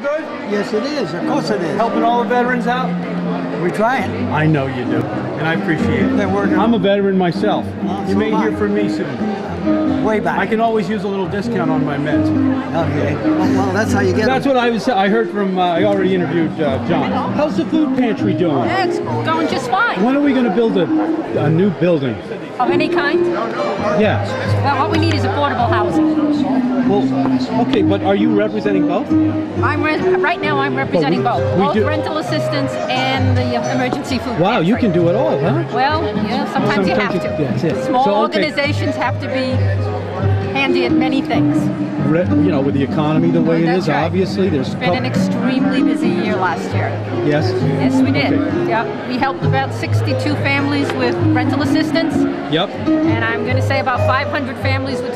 doing good? Yes, it is. Of course it is. Helping all the veterans out? We're trying. I know you do, and I appreciate it. They're working. I'm a veteran myself. You so may am I. hear from me soon. Way back. I can always use a little discount on my meds. Okay. Well, that's how you get That's them. what I heard from, I already interviewed John. How's the food pantry doing? It's going just fine. When are we going to build a new building? Of any kind? Yeah. Well, what we need is affordable housing. Well, okay, but are you representing both? Right now I'm representing both do. rental assistance and the emergency food Wow, pantry. you can do it all, huh? Well, yeah, sometimes you have to. That's it. Small So, okay. organizations have to be handy at many things. You know, with the economy the way it That's is, right. obviously, there's... It's been an extremely busy year last year. Yes? Yes, we did. Okay. Yep. We helped about 62 families with rental assistance. Yep. And I'm going to say about 500 families with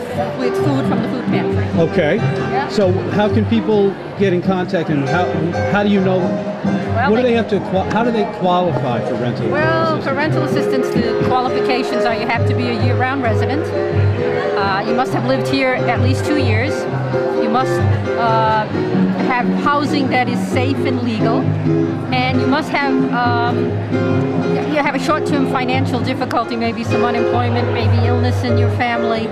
food from the food pantry. Okay. Yeah. So how can people get in contact, and how do you know? Well, What do they have to? How do they qualify for rental? Well, assistance? for rental assistance, the qualifications are you have to be a year-round resident. You must have lived here at least 2 years. You must have housing that is safe and legal, and you must have you have a short-term financial difficulty, maybe some unemployment, maybe illness in your family,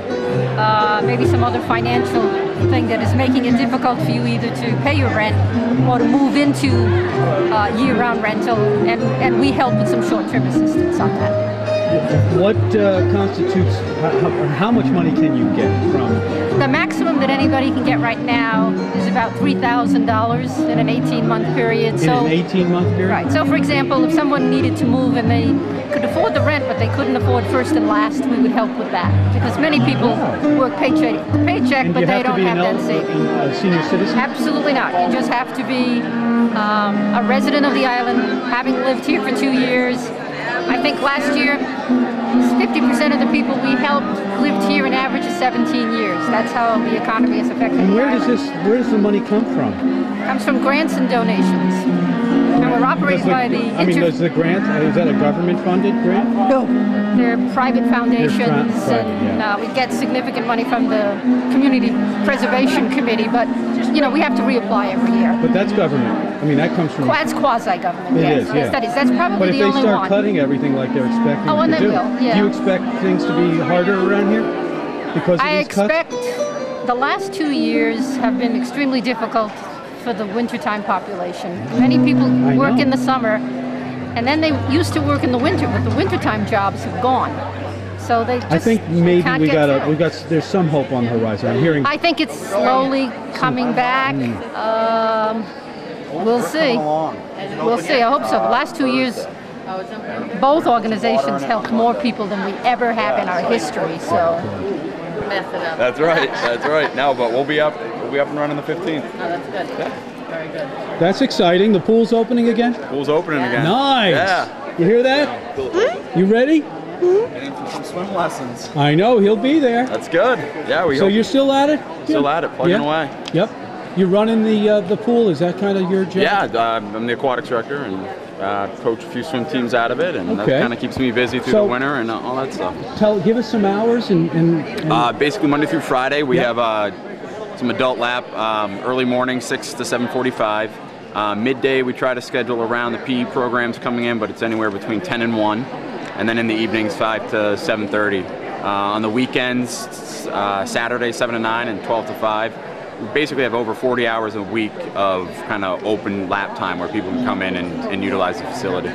maybe some other financial thing that is making it difficult for you either to pay your rent or to move into year-round rental, and we help with some short-term assistance on that. What constitutes? How much money can you get from? The maximum that anybody can get right now is about $3,000 in an 18-month period. In an 18-month period? Right. So, for example, if someone needed to move and they could afford the rent, but they couldn't afford first and last, we would help with that. Because many people work paycheck to paycheck, And but you they have don't to be have that savings. a senior citizen? Absolutely not. You just have to be a resident of the island, having lived here for 2 years. I think last year, 50% of the people we helped lived here an average of 17 years. That's how the economy is affected. And where does the money come from? It comes from grants and donations. And we're operated by the... does the grant, is that a government-funded grant? No. They're private foundations, private, and yeah. we get significant money from the Community Preservation Committee, but, you know, we have to reapply every year. But that's government. I mean, that comes from... That's quasi-government, It yes. is, yeah. Yes, that is. That's probably But if the they only start one. cutting everything like they're expecting Oh, and to they do, will, yeah. do you expect things to be harder around here because of I these cuts? expect the last 2 years have been extremely difficult for the wintertime population. Many people work in the summer, and then they used to work in the winter, but the wintertime jobs have gone. So they just I think maybe can't get through. there's some hope on the horizon. I'm hearing. I think it's slowly coming back. We'll see. We'll see. I hope so. The last 2 years, both organizations helped more people than we ever have in our history. So. That's right. That's right. No, but we'll be up and running the 15th. Oh, that's good. Yeah. Very good. That's exciting. The pool's opening again? Pool's opening again. Nice. Yeah. You hear that? You ready? And for some swim lessons. I know, he'll be there. That's good. Yeah, we So hope. You're still at it? Still at it, plugging away. Yep. You're running the pool. Is that kind of your job? Yeah, I'm the aquatics director and coach a few swim teams out of it, and that kind of keeps me busy through the winter and all that stuff. Give us some hours and basically Monday through Friday we have some adult lap, early morning 6 to 7:45. Midday we try to schedule around the PE programs coming in, but it's anywhere between 10 and 1. And then in the evenings 5 to 7:30. On the weekends, Saturday 7 to 9 and 12 to 5. We basically have over 40 hours a week of kind of open lap time where people can come in and utilize the facility.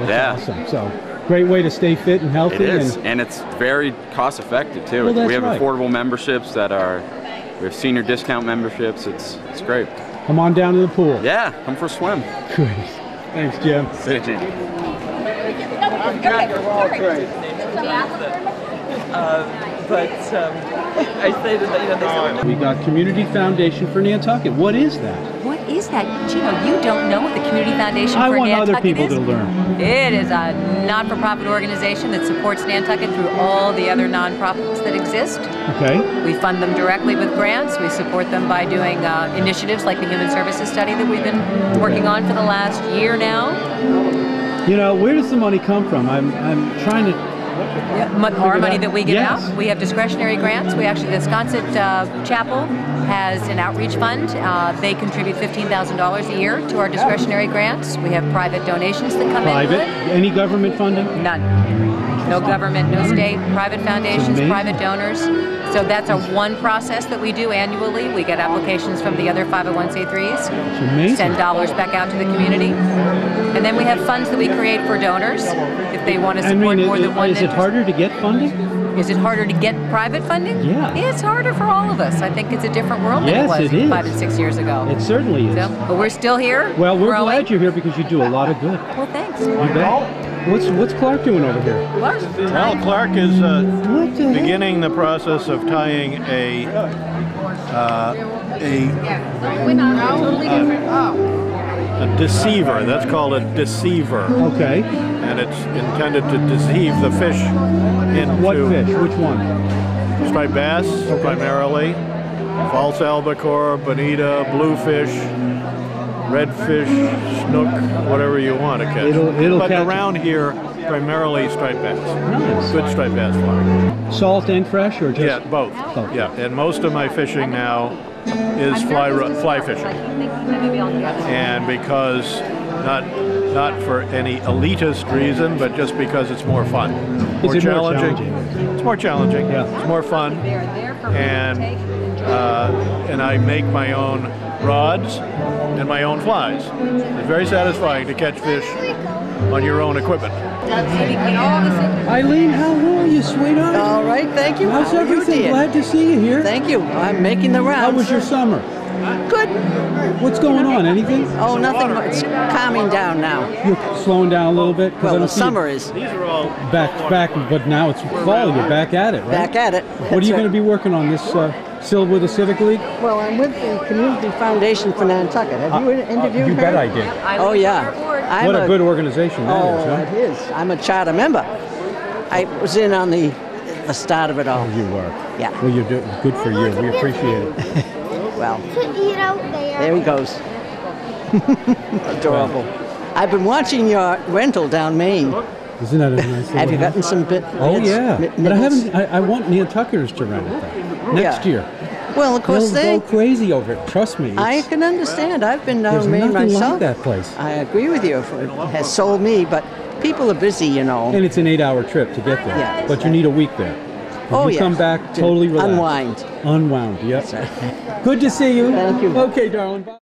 That's awesome. So great way to stay fit and healthy. It is, and it's very cost effective too. Well, we have affordable memberships we have senior discount memberships. It's great. Come on down to the pool. Yeah, come for a swim. Great. Thanks, Jim. See you, Jim. I say that, We got Community Foundation for Nantucket. What is that? What is that? Gino, you don't know what the Community Foundation I for want Nantucket other people is? to learn. It is a not-for-profit organization that supports Nantucket through all the other nonprofits that exist. Okay. We fund them directly with grants. We support them by doing initiatives like the Human Services Study that we've been working on for the last year now. You know, where does the money come from? I'm trying to Our money that we give Yes. out. We have discretionary grants. We actually, the Sconset Chapel has an outreach fund. They contribute $15,000 a year to our discretionary grants. We have private donations that come Private? into it. Any government funding? None. No government, no state, private foundations, amazing. private donors. So that's our one process that we do annually. We get applications from the other 501c3s. It's amazing. Send dollars back out to the community. And then we have funds that we create for donors if they want to support more than one. Is it harder to get funding? Is it harder to get private funding? Yeah. It's harder for all of us. I think it's a different world than Yes, it was it is. 5 and 6 years ago. It certainly is. So, but we're still here. Well, we're growing. glad you're here because you do a lot of good. Well, thanks. You bet. What's Clark doing over here? What? Well, Clark is What the heck? beginning the process of tying a deceiver. That's called a deceiver, Okay. and it's intended to deceive the fish into What fish? Which one? striped bass primarily, false albacore, bonita, bluefish, redfish, snook, whatever you want to catch. It'll but catch- around here, primarily striped bass. Nice. Good striped bass fly. Salt and fresh, or just? Yeah, both. Both. Yeah, and most of my fishing now is fly fishing. And because not for any elitist reason, but just because it's more fun, Is it more challenging? It's more challenging. Yeah. It's more fun, and I make my own rods and my own flies. It's very satisfying to catch fish on your own equipment. Eileen, how are you, sweetheart? All right, thank you. How's How are you, everything? dear? Glad to see you here. Thank you. I'm making the rounds. How was your summer? Good. What's going on? Anything? Oh, nothing. It's calming down now. You're slowing down a little bit? 'Cause I Well, don't the see you summer is These are all back, but now it's fall. You're back at it, right? back at it. What are you going to That's be working on this? Still with the Civic League? right. Well, I'm with the Community Foundation for Nantucket. Have you interviewed You her? bet I did. Oh, yeah. I'm What a good organization that is, Oh, huh? it is. I'm a charter member. I was in on the start of it all. You were. Yeah. Well, you're doing good for you. We appreciate it. Well, To eat out there. there he goes. Adorable. I've been watching your rental down Maine. Isn't that a nice little Have you house? gotten some bit? Oh, bits, yeah. mi- But I nibbles? haven't. I want Nantucketers to rent it though. Next Yeah. year. Well, of course They'll they. go crazy over it. Trust me. I It's- can understand. I've been There's down Maine nothing myself. like that place. I agree with you. It has sold me, but people are busy, you know. And it's an 8-hour trip to get there. Yeah, But you need a week there. Oh, you yeah. come back To totally relaxed. unwind. Unwound, yep. That's right. Good to see you. Thank you. Okay, darling. Bye.